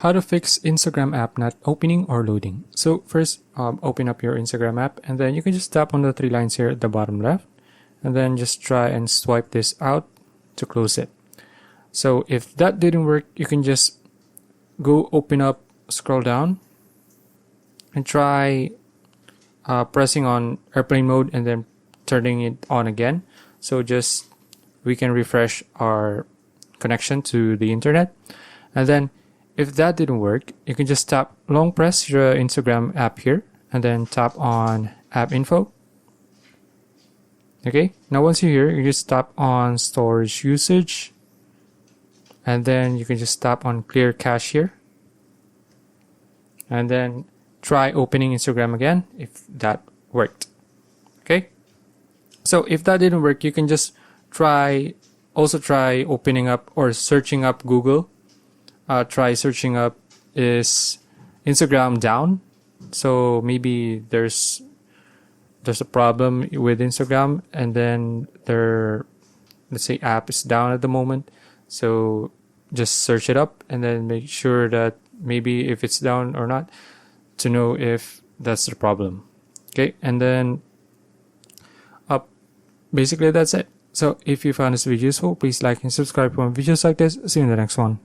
How to fix Instagram app not opening or loading. So first, open up your Instagram app, and then you can just tap on the three lines here at the bottom left, and then just try and swipe this out to close it. So if that didn't work, you can just go open up, scroll down, and try pressing on airplane mode and then turning it on again. So just we can refresh our connection to the internet, and then if that didn't work, you can just long press your Instagram app here and then tap on app info. Okay, now once you're here, you just tap on storage usage, and then you can just tap on clear cache here, and then try opening Instagram again if that worked. Okay, so if that didn't work, you can just try opening up or searching up Google. Try searching up is Instagram down. So maybe there's a problem with Instagram, and then let's say app is down at the moment. So just search it up and then make sure that maybe if it's down or not, to know if that's the problem. Okay, and then basically that's it. So if you found this video useful, please like and subscribe for more videos like this. See you in the next one.